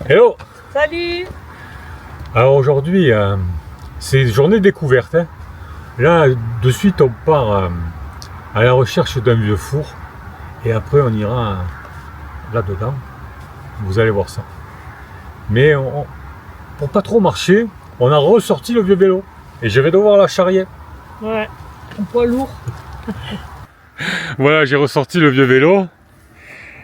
Hello. Salut. Alors aujourd'hui, c'est journée découverte. Hein. Là, de suite, on part à la recherche d'un vieux four. Et après, on ira là-dedans. Vous allez voir ça. Mais pour pas trop marcher, on a ressorti le vieux vélo. Et je vais devoir la charrier. Ouais, un poids lourd. Voilà, j'ai ressorti le vieux vélo.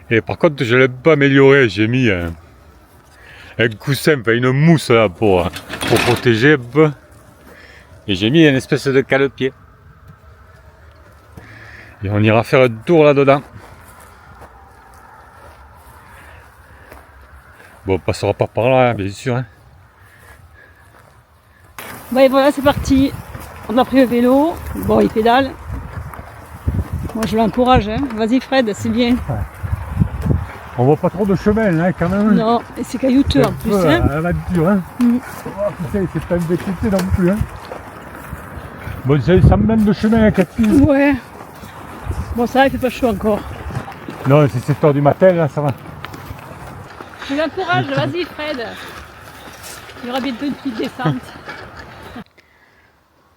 Et par contre, je ne l'ai pas amélioré. J'ai mis un coussin, enfin une mousse là pour protéger un peu. Et j'ai mis une espèce de cale-pied. Et on ira faire un tour là-dedans. Bon, on passera pas par là, bien sûr. Hein. Bah et voilà, c'est parti. On a pris le vélo. Bon, il pédale. Moi, je l'encourage. Hein. Vas-y, Fred, c'est bien. On voit pas trop de chemin, hein, quand même. Non, et c'est caillouteux en plus. Hein. À l'aventure, hein. Oh, putain, c'est pas une bêtise non plus, hein. Bon, ça me mène de chemin à 4 pieds. Ouais. Bon, ça, il fait pas chaud encore. Non, c'est 7h du matin, là, ça va. Je l'encourage. Vas-y, Fred. Il y aura bientôt une petite descente.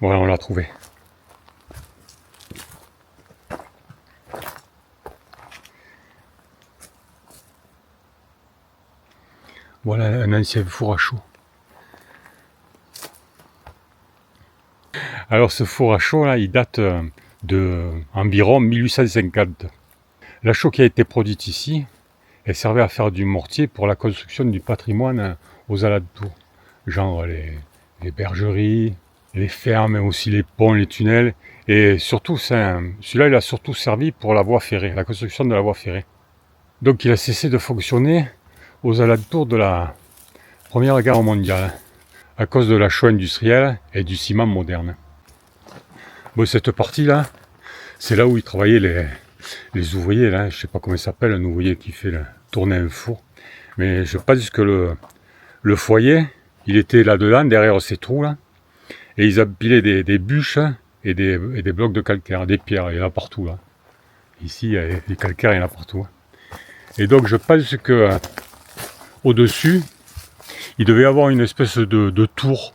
Voilà, on l'a trouvé. Voilà un ancien four à chaud. Alors ce four à chaud là, il date de environ 1850. La chaux qui a été produite ici, elle servait à faire du mortier pour la construction du patrimoine aux alentours. Genre les bergeries, les fermes, aussi les ponts, les tunnels. Et surtout, celui-là, il a surtout servi pour la voie ferrée, la construction de la voie ferrée. Donc il a cessé de fonctionner aux alentours de la Première Guerre mondiale, à cause de la chaux industrielle et du ciment moderne. Bon, cette partie-là, c'est là où ils travaillaient les ouvriers, là, je sais pas comment il s'appelle, un ouvrier qui fait tourner un four. Mais je pense que le foyer, il était là-dedans, derrière ces trous-là, et ils empilaient des bûches et des blocs de calcaire, des pierres, il y en a partout, là. Ici, il y a des calcaires, il y en a partout. Et donc, je pense que au-dessus, il devait y avoir une espèce de tour,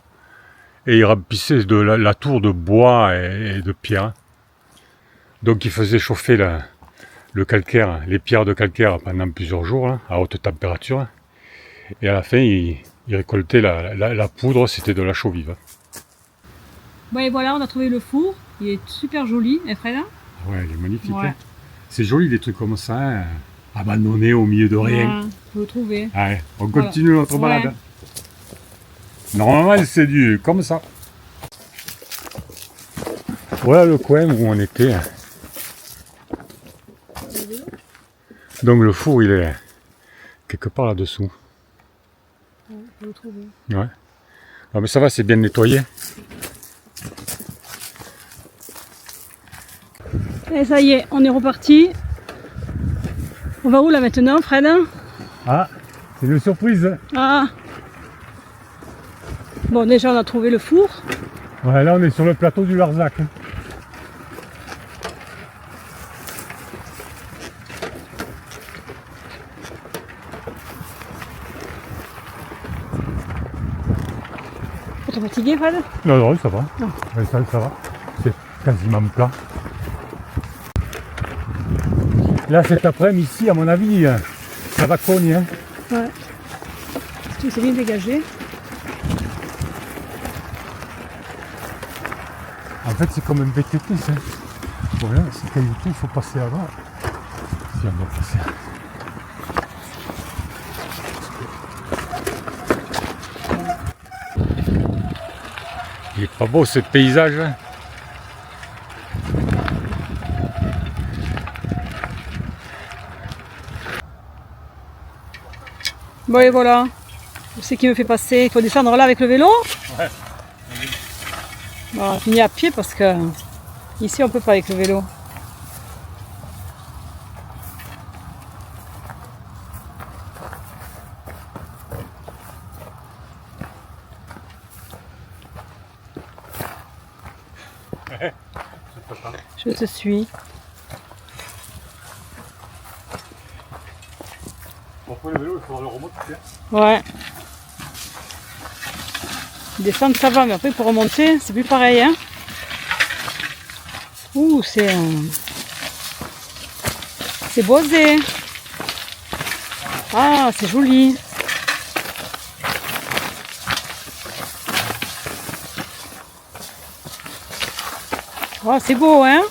et il remplissait la tour de bois et de pierre. Donc il faisait chauffer le calcaire, les pierres de calcaire pendant plusieurs jours, là, à haute température. Et à la fin, il récoltait la poudre, c'était de la chaux vive. Bon, et voilà, on a trouvé le four. Il est super joli, hein, Fred? Ouais, il est magnifique. Ouais. Hein. C'est joli des trucs comme ça, hein, abandonnés au milieu de rien. Ouais, faut le trouver. Allez, on continue notre balade. Ouais. Normalement, c'est du comme ça. Voilà le coin où on était. Donc le four, il est quelque part là-dessous. Ouais, faut le trouver. Ouais. Ah, mais ça va, c'est bien nettoyé. Et ça y est, on est reparti. On va où là maintenant, Fred? Ah, c'est une surprise. Ah. Bon, déjà on a trouvé le four. Ouais, là on est sur le plateau du Larzac. T'es fatigué, Fred? Non, non, ça va. Non. Ouais, ça va. C'est quasiment plat. Là, cet après-midi, ici, à mon avis, ça va cogner. Hein. Ouais. Tu sais bien dégagé. En fait, c'est comme un VTT, ça. Voilà, c'est caillouteux, il faut passer avant. Si on doit passer. Il est pas beau ce paysage. Hein. Bon et voilà. C'est qui me fait passer. Il faut descendre là avec le vélo. Ouais. Bon, on finit à pied parce que ici on peut pas avec le vélo. Je te suis. Pourquoi après le vélo, il faudra le remonter. Ouais. Descendre, ça va, mais après pour remonter, c'est plus pareil, hein. Ouh, c'est boisé. Ah, c'est joli. Oh, c'est beau, hein.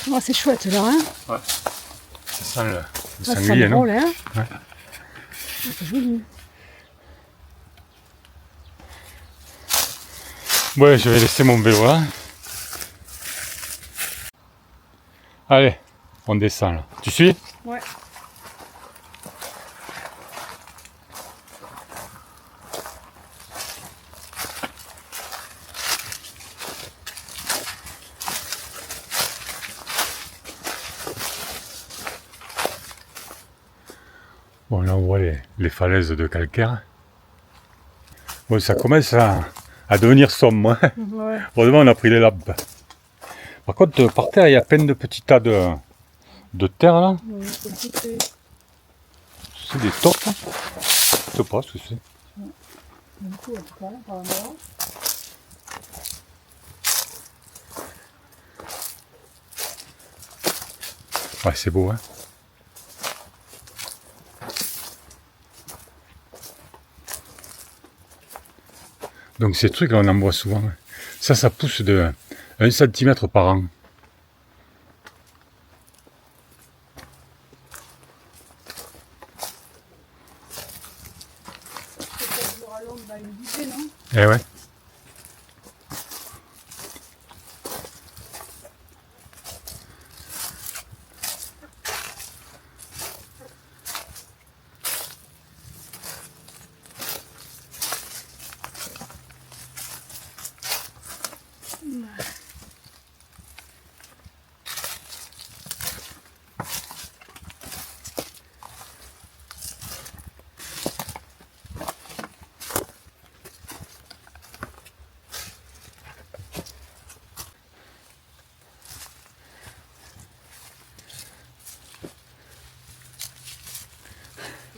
Oh, c'est chouette là, hein. Ouais. Ça sent le Ça sanglier, sent non? drôle, hein. Ouais. Ah, c'est joli. Ouais, je vais laisser mon vélo là. Allez, on descend là. Tu suis? Ouais. Bon, là on voit les falaises de calcaire. Bon, ça commence à devenir sombre. Hein. Ouais. Heureusement, on a pris les lampes. Par contre, par terre, il y a plein de petits tas de terre là. C'est des tops. Je sais pas ce que c'est. Ouais, c'est beau, hein. Donc ces trucs là, on en voit souvent. Ça pousse de 1 cm par an. Eh ouais.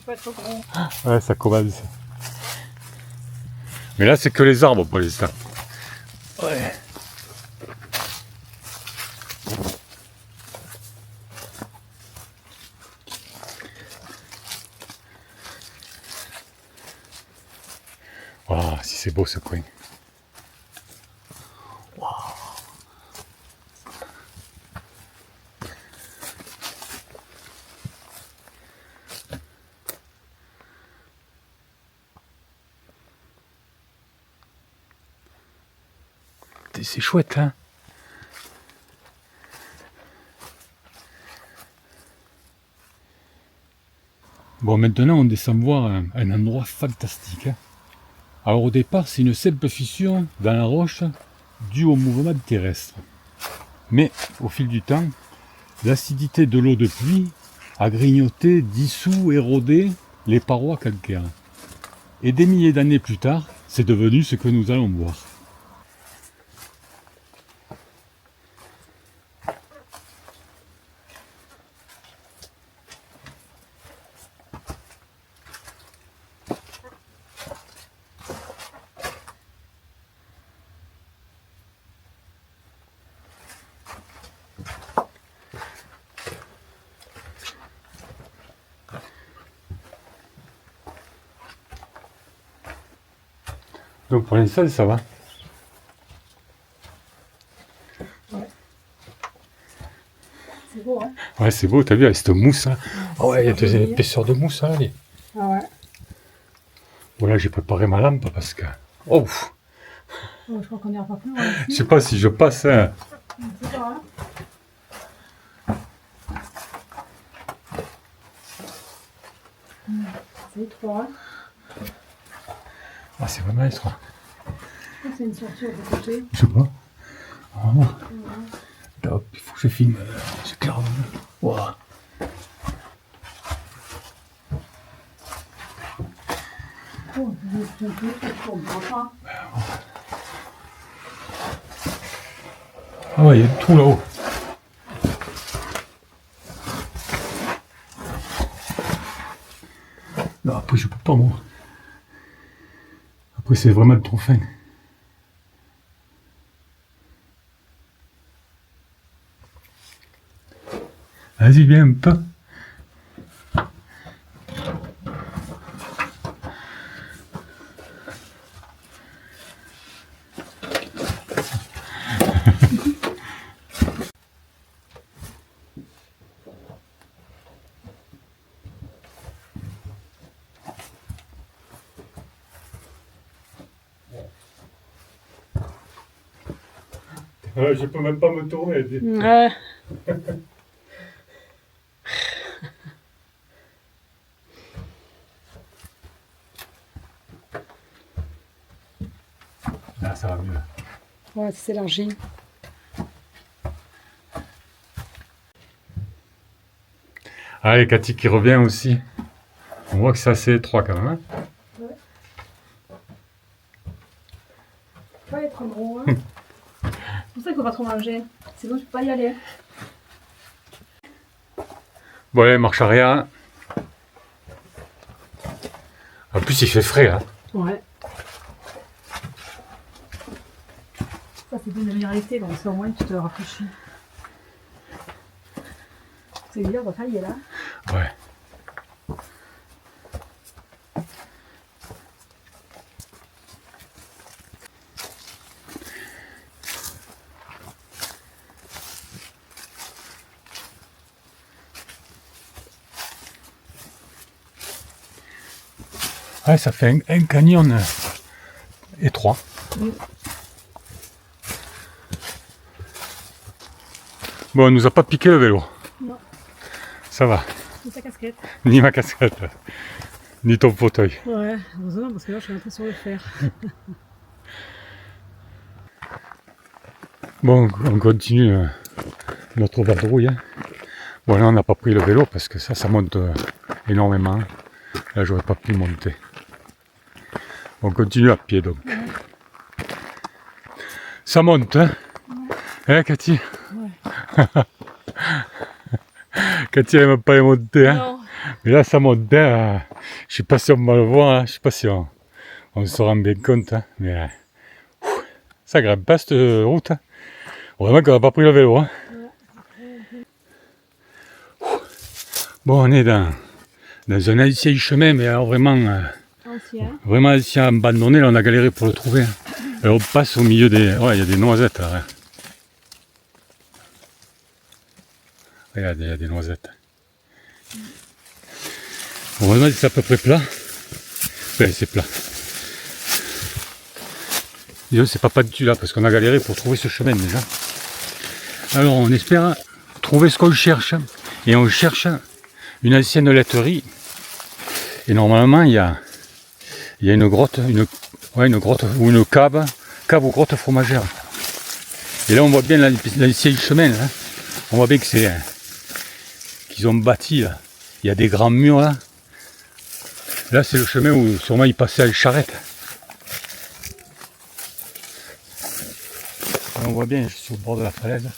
Pas trop gros. Ouais, ça commence. Mais là, c'est que les arbres pour l'instant. Ouais. Oh, si c'est beau ce coin. Wow. C'est chouette, hein. Bon, maintenant, on descend voir un endroit fantastique. Hein. Alors, au départ, c'est une simple fissure dans la roche due au mouvement terrestre. Mais, au fil du temps, l'acidité de l'eau de pluie a grignoté, dissous, érodé les parois calcaires. Et des milliers d'années plus tard, c'est devenu ce que nous allons voir. Donc pour l'instant, ça va. C'est beau, hein. Ouais, c'est beau, t'as vu, avec cette mousse là. Oh ouais, il y a des épaisseurs de mousse là. Allez. Ah ouais. Voilà, j'ai préparé ma lampe parce que... Oh, Oh, je crois qu'on n'ira pas plus loin. je sais pas si je passe... Hein. C'est pas, hein. C'est étroit. Ah, c'est vraiment étroit. C'est une sortie de côté. Je sais pas. Oh. je filme, c'est clair. Wow. Oh, je comprends pas. Ah ouais, il y a tout là-haut. Non, après je peux pas moi. Après c'est vraiment trop fin. Vas-y, viens un peu. Je peux même pas me tourner. Ouais. Là, ça va mieux. Ouais, c'est élargi. Ah, et Cathy qui revient aussi. On voit que c'est assez étroit quand même. Hein. Ouais. Pas être gros, hein. C'est pour ça qu'il faut pas trop manger. Sinon, je peux pas y aller. Bon, allez, marche arrière. En plus, il fait frais. Hein. Ouais. Ça, c'est une demi-réalité, donc ça au moins tu te rafraîchis. C'est dur, donc il est là. Ouais. Ouais, ça fait un canyon étroit. Mm. Bon, on nous a pas piqué le vélo. Non. Ça va. C'est ta casquette. Ni ma casquette, ni ton fauteuil. Ouais, heureusement, parce que là, je suis rentrée sur le fer. Bon, on continue notre vadrouille. Hein. Bon, là, on n'a pas pris le vélo parce que ça monte énormément. Là, j'aurais pas pu monter. On continue à pied, donc. Ouais. Ça monte, hein? Ouais. Hein, Cathy? Ouais. Cathy, elle n'aime pas les monter, hein? Non. Mais là, ça monte, hein? Je sais pas si on va le voir, hein? Je sais pas si on se rend bien compte, hein? Mais ça grimpe pas cette route, hein? Vraiment qu'on n'a pas pris le vélo, hein? Bon, on est dans un ancien chemin, mais alors vraiment, vraiment ancien, abandonné. Là, on a galéré pour le trouver. Hein. Alors, on passe au milieu des... Ouais, il y a des noisettes, là. Regarde, il y a des noisettes. Heureusement, c'est à peu près plat. Ouais, c'est plat. Disons, c'est pas dessus là, parce qu'on a galéré pour trouver ce chemin déjà. Alors, on espère trouver ce qu'on cherche. Et on cherche une ancienne laiterie. Et normalement, il y a une grotte, une grotte ou une cave ou grotte fromagère. Et là, on voit bien l'ancien chemin. Là. On voit bien que c'est qu'ils ont bâti. Là. Il y a des grands murs là. Là, c'est le chemin où sûrement ils passaient à une charrette. Là, on voit bien, je suis sur le bord de la falaise.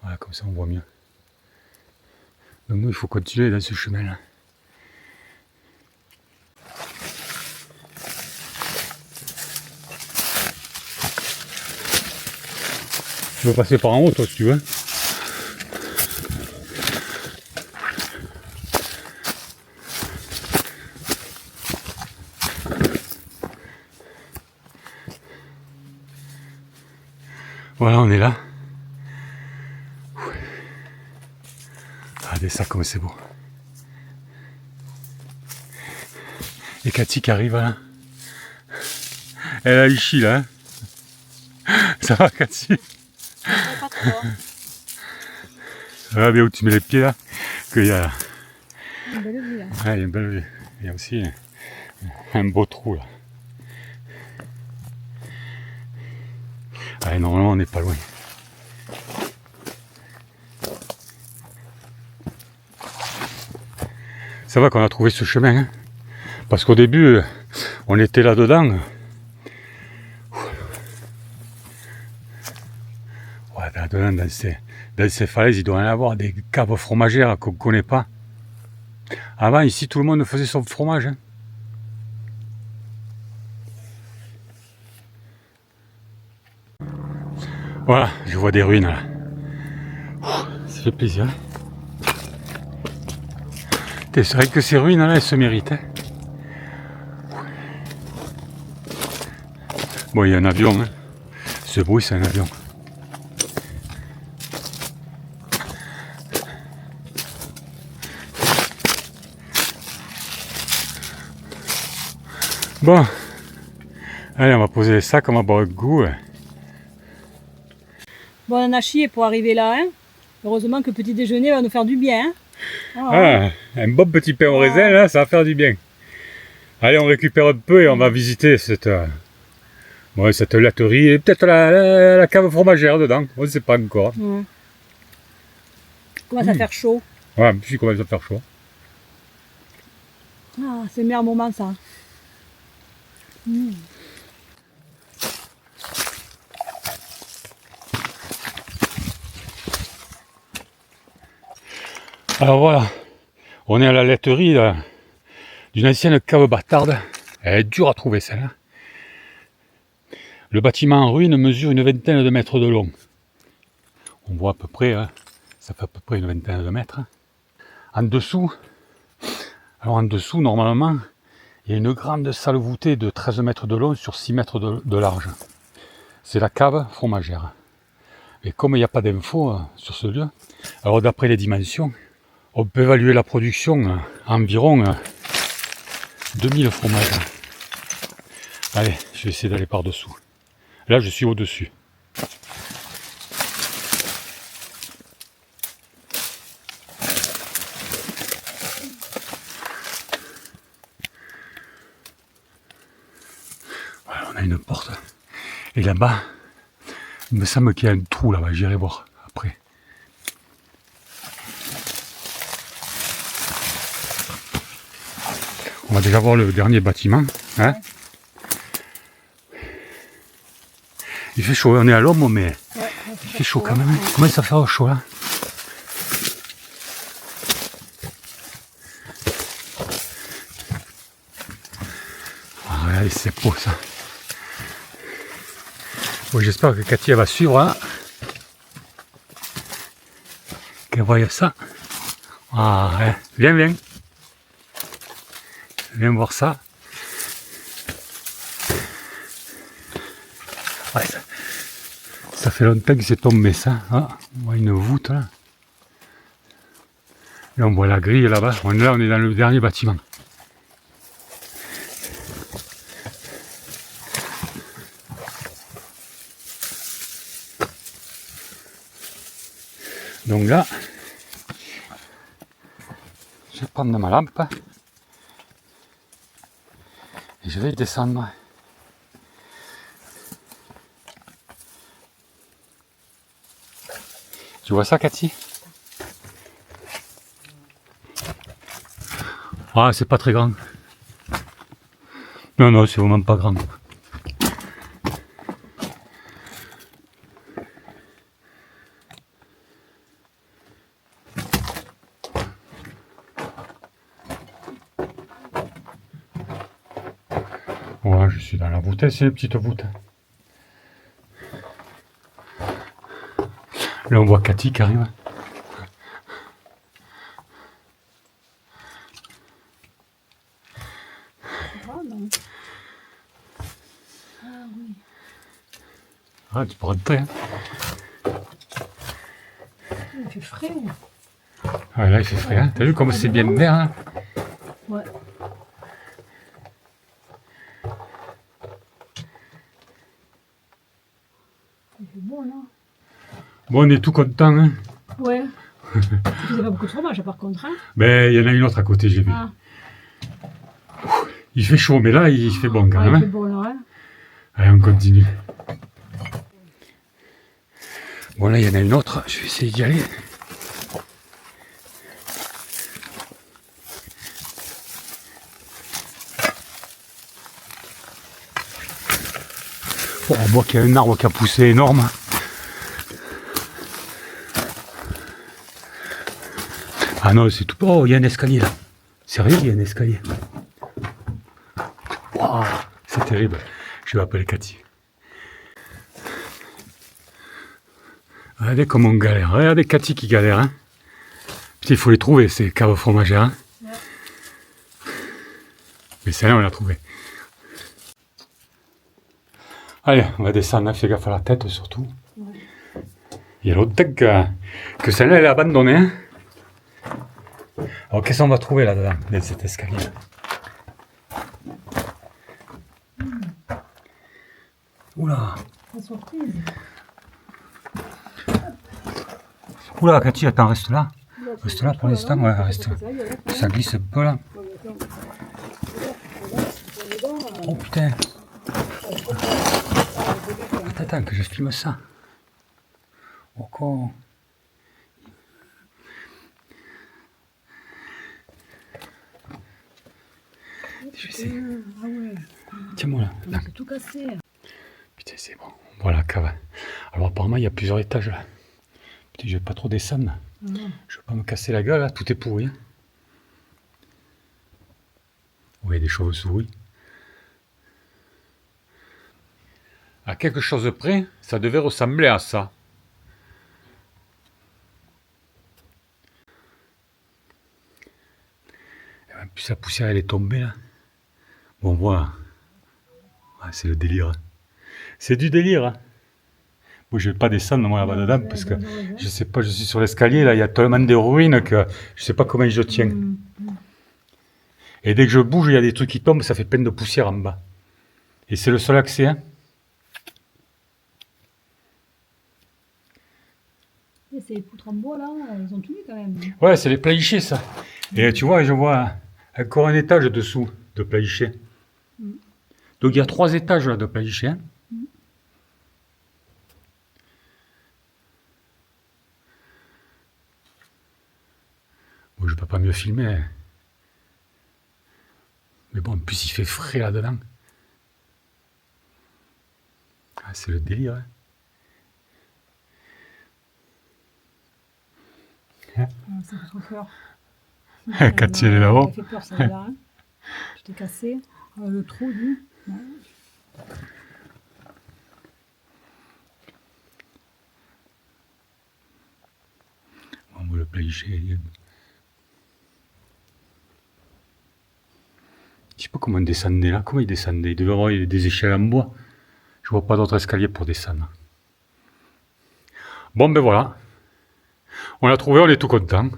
Voilà, comme ça on voit mieux. Donc nous, il faut continuer dans ce chemin-là. Tu veux passer par en haut, toi, si tu veux. Voilà, on est là. Regardez ça, comme c'est beau. Et Cathy qui arrive là. Elle a Ichi là. Ça va, Cathy? Pas trop. Ah, bien où tu mets les pieds là. Qu'il y a une belle vue. Hein. Ouais, il y a une belle vue. Il y a aussi Un beau trou là. Allez, normalement on n'est pas loin. Ça va qu'on a trouvé ce chemin, hein, parce qu'au début on était là-dedans. Ouais, là-dedans, dans ces falaises, il doit y en avoir des caves fromagères qu'on ne connaît pas. Avant, ici, tout le monde faisait son fromage. Hein. Voilà, je vois des ruines là. Ça fait plaisir. C'est vrai que ces ruines là, elles se méritent. Hein. Bon, il y a un avion. Hein. Ce bruit, c'est un avion. Bon, allez, on va poser les sacs, on va boire un coup. Bon, on en a chié pour arriver là. Hein. Heureusement que le petit déjeuner va nous faire du bien. Hein. Ah, un bon petit pain au raisin, là, ça va faire du bien. Allez, on récupère un peu et on va visiter cette laiterie et peut-être la cave fromagère dedans. On ne sait pas encore. Il commence à faire chaud. Ouais, puis il commence à faire chaud. Ah, c'est le meilleur moment ça. Alors voilà, on est à la laiterie d'une ancienne cave bâtarde. Elle est dure à trouver celle-là. Le bâtiment en ruine mesure une vingtaine de mètres de long. On voit à peu près, hein, ça fait à peu près une vingtaine de mètres. En dessous, normalement, il y a une grande salle voûtée de 13 mètres de long sur 6 mètres de large. C'est la cave fromagère. Et comme il n'y a pas d'infos sur ce lieu, alors d'après les dimensions, on peut évaluer la production à environ 2000 fromages. Allez, je vais essayer d'aller par-dessous. Là, je suis au-dessus. Voilà, on a une porte. Et là-bas, il me semble qu'il y a un trou là-bas. J'irai voir après. On va déjà voir le dernier bâtiment. Hein. Il fait chaud, on est à l'ombre, mais il fait chaud quand même. Comment ça fait au chaud là? Ah, regardez, c'est beau ça. Bon, j'espère que Cathy elle va suivre. Hein. Qu'elle voie ça. Ah, ouais. Viens. Viens voir ça. Ouais, ça fait longtemps que c'est tombé ça. Ah, on voit une voûte là. Et on voit la grille là-bas. On est dans le dernier bâtiment. Donc là, je vais prendre ma lampe et je vais descendre. Tu vois ça, Cathy? Ah, c'est pas très grand. Non, c'est vraiment pas grand. Ouais, je suis dans la voûte, c'est une petite voûte. Là, on voit Cathy qui arrive. Ah, tu peux rentrer. Hein. Il fait frais. Ah, là, il fait frais. Hein. T'as vu comme c'est bien vert hein. Ouais. Il fait bon là. Bon, on est tout content. Hein. Ouais. Tu faisais pas beaucoup de fromage par contre. Hein. Mais il y en a une autre à côté, j'ai vu. Ah. Il fait chaud, mais là, il fait bon quand même. Il Hein. fait bon, là, hein. Allez, on continue. Bon, là, il y en a une autre. Je vais essayer d'y aller. Bon, on voit qu'il y a un arbre qui a poussé énorme. Ah non, c'est tout. Oh, il y a un escalier là. Sérieux, il y a un escalier. Wow, c'est terrible. Je vais appeler Cathy. Regardez comment on galère. Regardez Cathy qui galère. Hein. Putain, il faut les trouver, ces caves fromagères. Hein. Ouais. Mais celle-là, on l'a trouvée. Allez, on va descendre. Hein. Fais gaffe à la tête surtout. Ouais. Il y a l'autre tête que celle-là, elle est abandonnée. Hein. Alors, qu'est-ce qu'on va trouver là-dedans, dans cet escalier? Oula! Oula, Cathy, attends, reste là. Reste là pour l'instant, ouais, reste là. Ça glisse un peu là. Oh putain! Attends, que je filme ça. Oh quoi? Je sais. Ah ouais. Tiens-moi là. C'est tout cassé. Putain, c'est bon. Voilà la cave. Alors apparemment, il y a plusieurs étages là. Putain, je vais pas trop descendre. Non. Je vais pas me casser la gueule là. Tout est pourri. Hein. Oui, des chauves-souris. À quelque chose près, ça devait ressembler à ça. Et puis sa poussière, elle est tombée là. Bon, voilà. Ah, c'est le délire. C'est du délire. Hein. Bon, je vais pas descendre moi là-bas dedans parce que je sais pas, je suis sur l'escalier là, il y a tellement de ruines que je sais pas comment je tiens. Et dès que je bouge, il y a des trucs qui tombent, ça fait plein de poussière en bas. Et c'est le seul accès. Hein. Et ces poutres en bois là, elles ont tenu quand même. Ouais, c'est les plagichés ça. Et tu vois, je vois encore un étage dessous de plagichés. Donc il y a 3 étages là de plagichés. Hein. Bon, je peux pas mieux filmer. Mais bon, en plus il fait frais là-dedans. Ah, c'est le délire. Hein. Hein? Ça fait trop peur. Cathy, elle est là-haut. Ça fait peur celle-là. Hein. Tu t'es cassé. Le trou, lui. Ouais. On va le plagicher. Je sais pas comment on descendait là. Comment il descendait? Il devait y avoir des échelles en bois. Je vois pas d'autres escaliers pour descendre. Bon, ben voilà. On l'a trouvé, on est tout content.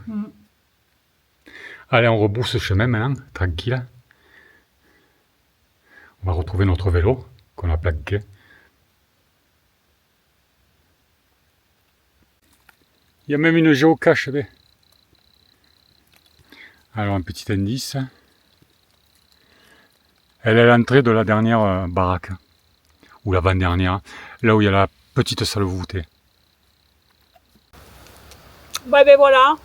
Allez, on rebrousse ce chemin maintenant, tranquille. On va retrouver notre vélo qu'on a planqué. Il y a même une géocache. Alors, un petit indice. Elle est à l'entrée de la dernière baraque. Ou l'avant-dernière. Là où il y a la petite salle voûtée. Ouais, ben voilà.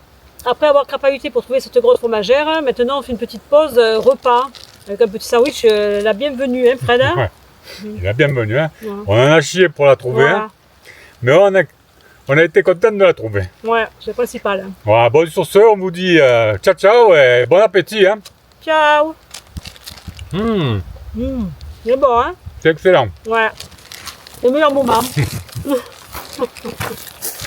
Après avoir crapahuté pour trouver cette grosse fromagère, maintenant on fait une petite pause repas. Avec un petit sandwich, la bienvenue, hein, Fred? Hein? Ouais, la bienvenue. Hein. Ouais. On en a chié pour la trouver. Voilà. Hein. Mais on a été content de la trouver. Ouais, c'est le principal. Hein. Voilà, bon, sur ce, on vous dit ciao ciao et bon appétit. Hein. Ciao. C'est bon, hein? C'est excellent. Ouais. C'est le meilleur moment.